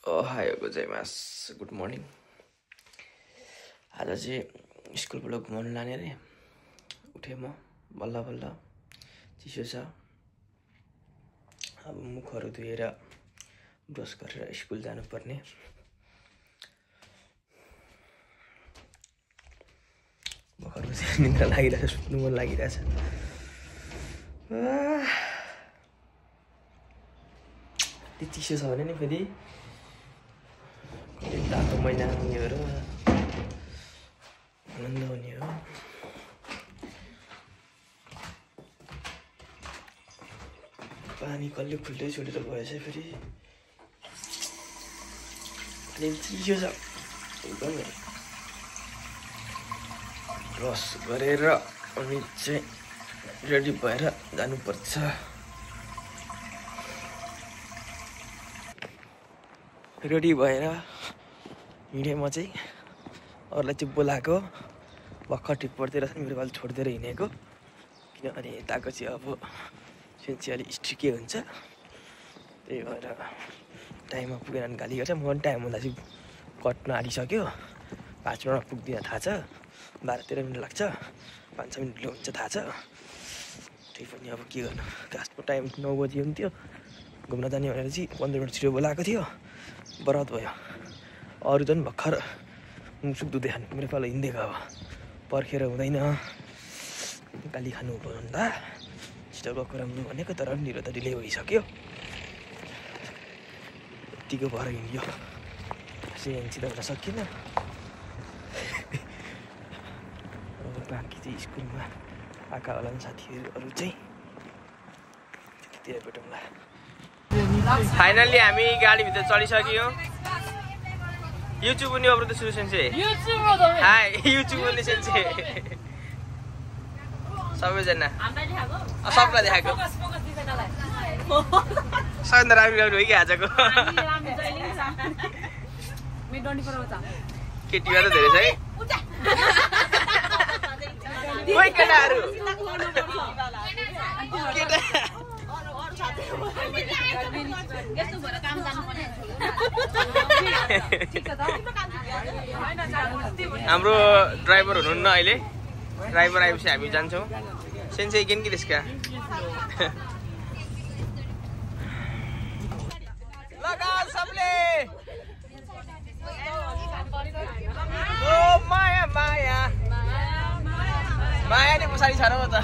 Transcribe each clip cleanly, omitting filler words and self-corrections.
Ohio गोजाइमास good morning. आज चाहिँ स्कुलबाट घुमाउनु लाने रे उठेँ म बल्ल बल्ल, चिसो छ। अब मुखहरू धोएर ब्रस गरेर स्कुल जानुपर्ने। भर्खर निद्रा लागिरहेछ, सुत्नु मन लागिरहेछ। त्यो चिसो छ भने नि फेरि तातो मैला हुनेहरू आनन्द हुने हो। पानी कहिले खुल्दै छोडेर गएछ फेरि अलि चिसो छ एकदमै। ब्रस गरेर अनि चाहिँ रेडी भएर जानुपर्छ। रेडी भएर हिँडेँ म चाहिँ, अरूलाई चाहिँ बोलाएको। भर्खर ठिक पर्दै रहेछ, मेरो गाली छोडिदिएर हिँडेको। किनभने यताको चाहिँ अब सेन्सी अलिक स्ट्रिकै हुन्छ, त्यही भएर टाइममा पुगेर गाली गर्छ। म पनि टाइम हुँदा चाहिँ कट्न आँटिसक्यो। 5 मिनटमा पुग्दिनँ थाहा छ, 12-13 मिनट लाग्छ, 5-6 मिनट हुन्छ थाहा छ। त्यही पनि अब के गर्नु, क्लासको टाइम 9 बजी हुन्थ्यो। घुम्न जाने भनेर चाहिँ 15 मिनट छिटो बोलाएको थियो, बरात भयो। अरू झन् भर्खर मुखसुख धुँदै खानु, मेरो पालो हिँडिदिएको। अब पर्खेर हुँदैन, गाली खानु भन्दा छिटो गएको राम्रो भनेको, तर निरो त ढिलै भइसक्यो। यतिको भएर हिँड्यो, सेन्सी त हुन सकिएन। अब बाँकी चाहिँ स्कुलमा आएका होला नि साथीहरू, अरू चाहिँ त्यतिर भेटौँला। फाइनल्ली हामी गाडीभित्र चढिसक्यौँ। युट्युब पनि अब्रो त सुरु सेन्से, हाई युट्युब पनि सेन्से, सबैजना सबलाई देखाएको। सबैभन्दा राम्रो राम्रो हो कि आजको। केटीमा त धेरै छ है केटाहरू। हाम्रो ड्राइभर हुनुहुन्न अहिले, ड्राइभर आएपछि हामी जान्छौँ। सेन्से गेन कि त्यसका लगा सबले। ओ माया माया माया नि पछाडि छ र म त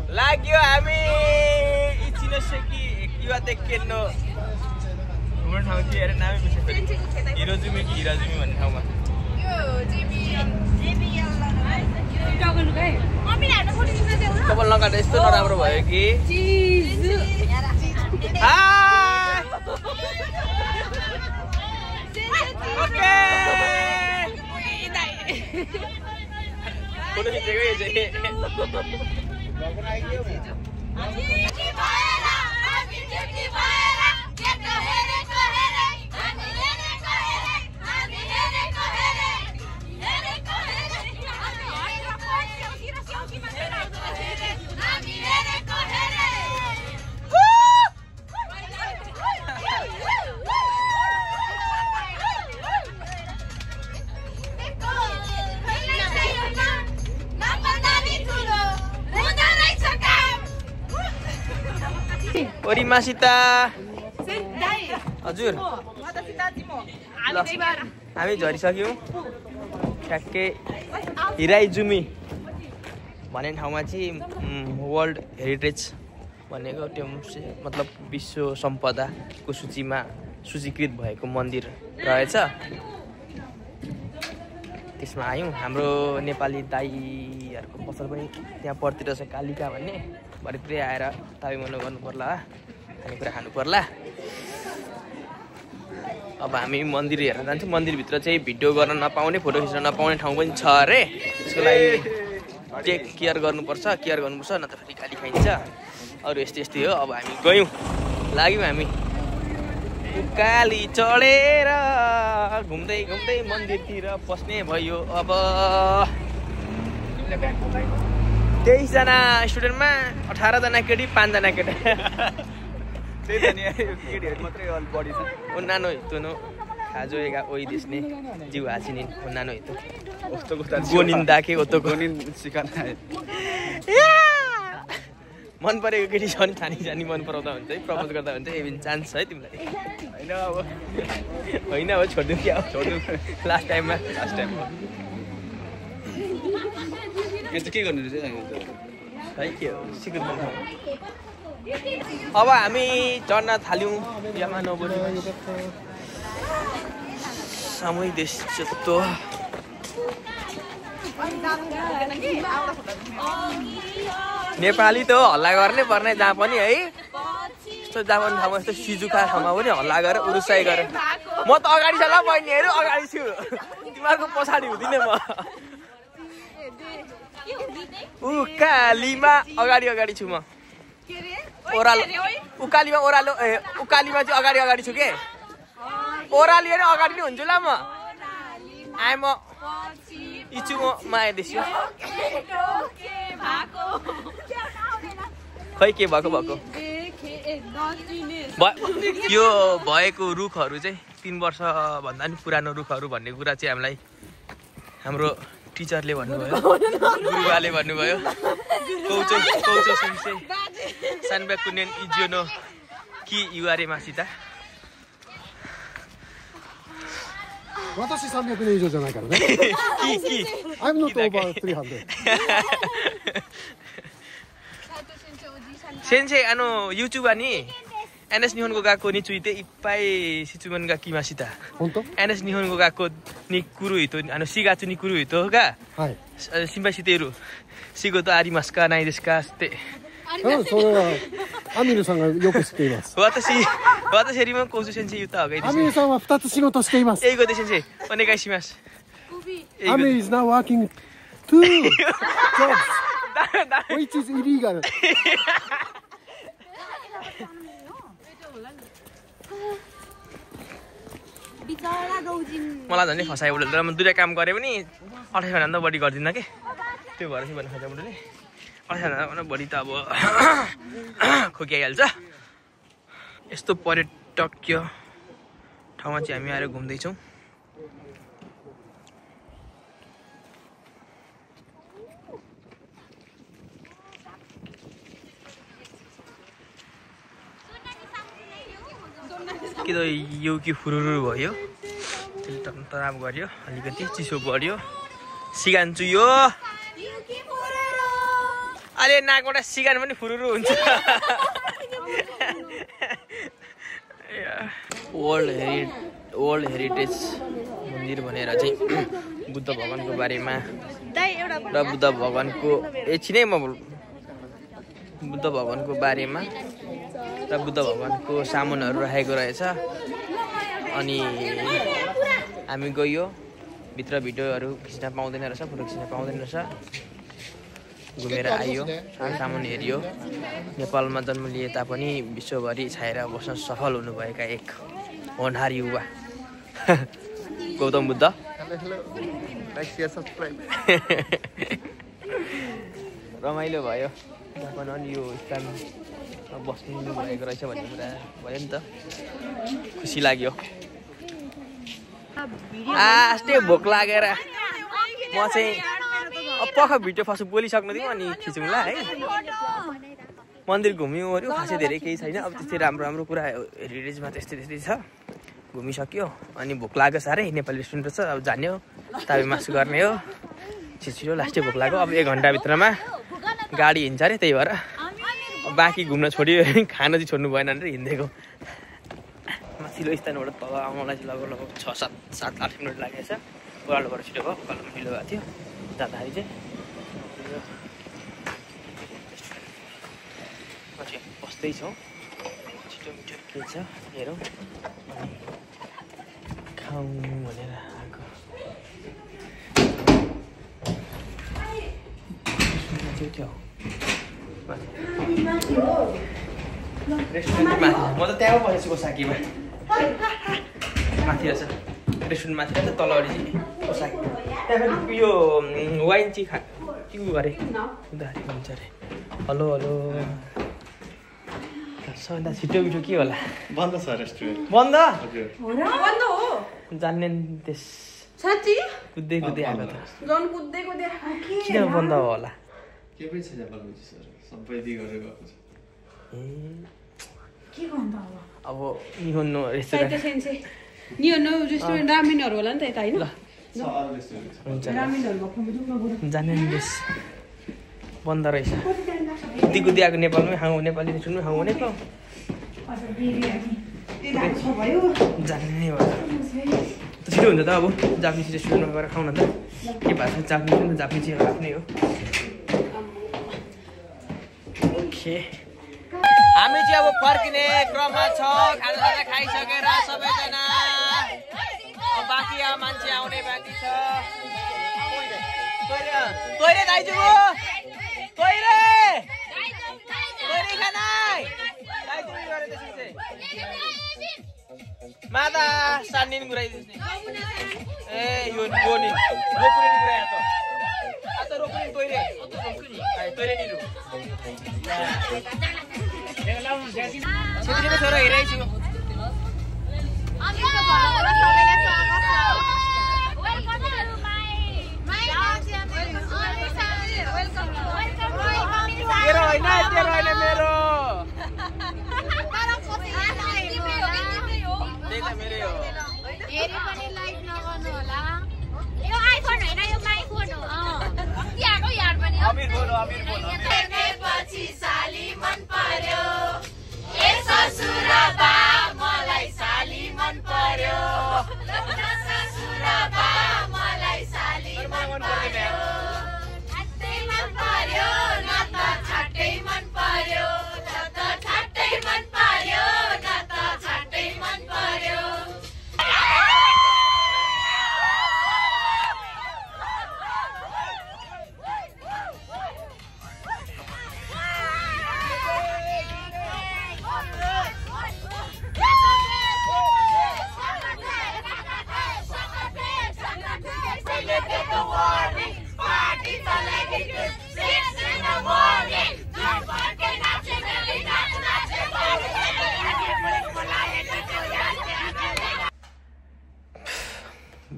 लाग्यो। हामी इचिनोसेकी किवा देखेन्नो घुम्ने ठाउँ के अरे नामै बिर्सेँ फेरि। हिरोजुमी कि हिराजुमी भन्ने ठाउँमा। कपाल नकाट, यस्तो नराम्रो भयो कि। फोटो खिचेको यो चाहिँ। ओरिमा सीता हजुर, हामी झरिसक्यौँ। ठ्याक्कै हिराइजुमी भन्ने ठाउँमा चाहिँ वर्ल्ड हेरिटेज भनेको त्यो मतलब विश्व सम्पदाको सूचीमा सूचीकृत भएको मन्दिर रहेछ। त्यसमा आयौँ। हाम्रो नेपाली दाईहरूको पसल पनि त्यहाँ पर्तिर छ, कालिका भन्ने। भरेतिर आएर ताबीमनो गर्नु पर्ला, खानेकुरा खानु पर्ला। अब हामी मन्दिर हेर्न जान्छौँ। मन्दिरभित्र चाहिँ भिडियो गर्न नपाउने, फोटो खिच्न नपाउने ठाउँ पनि छ अरे। त्यसको लागि टेक केयर गर्नुपर्छ, नत्र फेरि गाली खाइन्छ। अरू यस्तै यस्तै हो। अब हामी गयौँ, लाग्यौँ हामी उकाली चढेर घुम्दै घुम्दै मन्दिरतिर पस्ने भयो। अब 23 जना स्टुडेन्टमा 18 जना केटी 5 जना केटा। त्यही त नि केटीहरू मात्रै अलि बढी छ उन्नानो हितुनो खाजो एगा ओइ देशने जिउ हासिनी उन्नानो हितु कस्तो कस्तो गोनिन्दा के ओतो गोनिन सिकान मन परेको केटी छ नि छानी छानी मन पराउँदा हुन्छ है प्रपोज गर्दा हुन्छ एभिन चान्स छ है तिमीलाई होइन अब होइन अब छोडिदिउँ क्या छोडिदिउँ लास्ट टाइममा यो चाहिँ के गर्नु रहेछ है के हो सिक्नु अब हामी चढ्न थाल्यौँ बिहामा नबोली सामूहिक देश जस्तो नेपाली त हल्ला गर्ने पर्ने जहाँ पनि है यस्तो जापान ठाउँमा यस्तो सिजुका ठाउँमा पनि हल्ला गरेर उरुसाई गरेर म त अगाडि छ ल बहिनीहरू अगाडि छु तिमीहरूको पछाडि हुँदिनँ म उकालीमा अगाडि छु म ओह्रालो उकालीमा ओह्रालो उकालीमा चाहिँ अगाडि छु के ओह्राली नै अगाडि नै हुन्छु ल म आएँ म इच्छु म माया देश्यो खै के भएको यो भएको रुखहरू चाहिँ 3 वर्ष भन्दा नि पुरानो रुखहरू भन्ने कुरा चाहिँ हामीलाई हाम्रो टिचरले भन्नुभयो गुरुबाले भन्नुभयो कौचो सेन्से सानब्याकुनेन इजियोनो कि युआरे मासिता 私300年以上じゃないからね。I'm not over 300. 先生YouTuber に NS 日本語学校についていっぱい質問が来ました。本当？ NS 日本語学校に来る人4月に来る人が心配している。仕事ありますかないですかって。それはアミルさんがよく知っています。私よりもコウス先生言った方がいいですね。アミルさんは2つ仕事しています。英語で先生お願いします。アミル is now working 2 jobs which is illegal. मलाई झन् फसायो बुढोले म 2टा काम गरे पनि 28 भन्दा बढी गर्दिन के त्यो भएर चाहिँ भन्नु खोजेको बुढोले 28 भन्दा बढी त अब खोकिहाल्छ यस्तो पर्यटकीय ठाउँमा चाहिँ हामी आएर घुम्दै छौं कि त यो कि फुरुरु भयो त्यसले टन्तराम गर्यो अलिकति चिसो बढ्यो सिगान्छु यो अहिले नाकबाट सिगान पनि फुरुरु हुन्छ वर्ल्ड हेरिटेज मन्दिर भनेर चाहिँ बुद्ध भगवानको बारेमा र बुद्ध भगवानको एकछिनै म बुद्ध भगवानको बारेमा र बुद्ध भगवानको सामानहरू राखेको रहेछ अनि हामी गयो भित्र भिडियोहरू खिच्न पाउँदैन रहेछ फोटो खिच्न पाउँदैन रहेछ घुमेर आयो सामान हेरियो नेपालमा जन्म लिए तापनि विश्वभरि छाएर बस्न सफल हुनुभएका एक होनहार युवा गौतम बुद्ध रमाइलो भयो जापान अनि यो स्थान बस्नु भएको रहेछ भन्ने कुरा भयो नि त खुसी लाग्यो आस्ते भोक लागेर म चाहिँ पख भिडियो फर्स्ट बोलिसक्नु दिउँ अनि खिचौँला है मन्दिर घुम्यौँ अरे खासै धेरै केही छैन अब त्यस्तै राम्रो कुरा हेरिटेजमा त्यस्तै छ घुमिसक्यो अनि भोक लाग्यो साह्रै नेपाली रेस्टुरेन्ट छ अब जाने हो ताबे मासु गर्ने हो छिटो लास्टै भोक लाग्यो अब 1 घन्टाभित्रमा गाडी हिँड्छ अरे त्यही भएर बाँकी घुम्न छोड्यो खान चाहिँ छोड्नु भएन भनेर हिँडेको माथिल्लो स्थानबाट तल आउनलाई चाहिँ लगभग 6-7-8 मिनट लागेको छ ओह्रालोबाट छिटो भयो कलम ढिलो भएको थियो जाँदाखेरि चाहिँ बस्दैछौँ छिटो मिठो के छ हेरौँ अनि खाउँ भनेर आएको त्यो रेस्टुरेन्ट माथि म त त्यहाँ बसेको छु कोसाकीमा माथि रहेछ रेस्टुरेन्ट माथि रहेछ तलवरि चाहिँ कोसाकी त्यहाँ फेरि यो वाइन चाहिँ के गरेँ हुन्छ अरे हेलो सबैभन्दा छिटो मिठो के होला बन्द छ रेस्टुरेन्ट बन्द हजुर बन्द हो जान्ने देश साँच्ची कुद्दै कुद्दै आएको त जन कुद्दैको देखा किन बन्द होला के पनि छैन बालुजी सर सबै दिइ गरेर गएको छ ए के भन्द अब अब निहोन्नो साइड रेस्टुरेन्ट सेन्से नियो रेस्टुरेन्ट रामेनहरु होला नि त यता हैन छ अरु रेस्टुरेन्ट छ हुन्छ रामेनहरु भएको बुझौँ न बरु जान्ने देश बन्द रहेछ कुद्दै कुद्दै आएको नेपालमै खाउँ नेपाली रेस्टुरेन्टमै खाउँ भनेको हजुर बिरियानी त्यही छ भयो जान्ने नै भयो छिटो हुन्छ त अब जापानिज रेस्टुरेन्टमा गएर खाउँ न त के भएको छ जापानिज नि त जापानिज आफ्नै हो ओके हामी चाहिँ अब फर्किने क्रममा छ खाना खाइसकेर सबैजना बाँकी मान्छे आउने बाँकी छ तोइरे दाइजु तोइरे खाना माता सानिन गुराइदिस् ए यो गोनिन रोकुनिन गुराइ त आता रोकुनिन तोइरे तोइरे नि रु छिटो छोरा हेराइछु तेरो होइन मेरो मेरै हो हेरी पनि लाइभ नगर्नु होला यो आइफोन हैन यो माइफोन हो त्यहाँको यार पनि अमिर बोल पछि साली मन पर्यो ए ससुरा बा मलाई साली मन पर्यो ससुरा बा मलाई साली मन पर्यो छाट्टै मन पर्यो न त छाट्टै मन पर्यो न त छाट्टै मन पर्यो न त छाट्टै मन पर्यो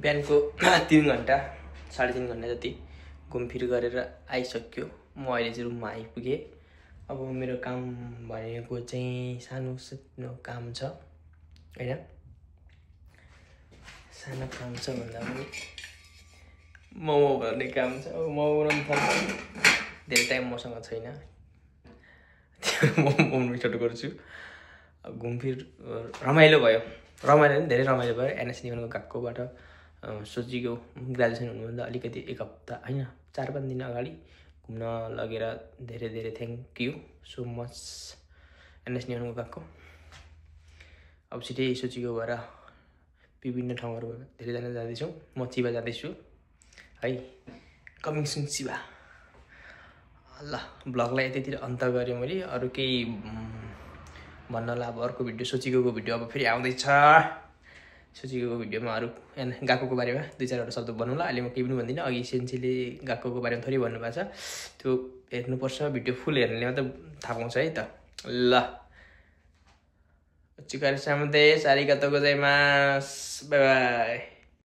बिहानको 3 घन्टा 3.5 घन्टा जति घुमफिर गरेर आइसक्यो म अहिले चाहिँ रुममा आइपुगेँ अब मेरो काम भनेको चाहिँ सानो काम छ हैन सानो काम छ भन्दा पनि मोमो गर्ने काम छ अब मोमो बनाउनु पर्छ धेरै टाइम मसँग छैन मोमो स्टार्ट गर्छु अब घुमफिर रमाइलो भयो रमाइलो नि धेरै रमाइलो भयो एनएस निगमको गएकोबाट सोचेको ग्रेजुएसन हुनुभन्दा अलिकति 1 हप्ता हैन 4-5 दिन अगाडि घुम्न लगेर धेरै धेरै thank you so much NS निगमको गएको अब छिटै सोचेको भएर विभिन्न ठाउँहरू धेरैजना जाँदैछौँ म चिबा जाँदैछु है कमिङ सुन चिबा ल ब्लगलाई यतैतिर अन्त गरेँ मैले अरू केही भन्नलाई अब अर्को भिडियो सोचेको भिडियो अब फेरि आउँदैछ सोचेको भिडियोमा अरू गएकोको बारेमा 2-4 शब्द भन्नुला अहिले म केही पनि भन्दिनँ अघि सेन्सीले गएकोको बारेमा थोरै भन्नुभएको छ त्यो हेर्नुपर्छ भिडियो फुल हेर्नेले मात्रै थाहा पाउँछ है त ल चिकारे सामन्ते सारिगातो गोजाइमास बाई बाई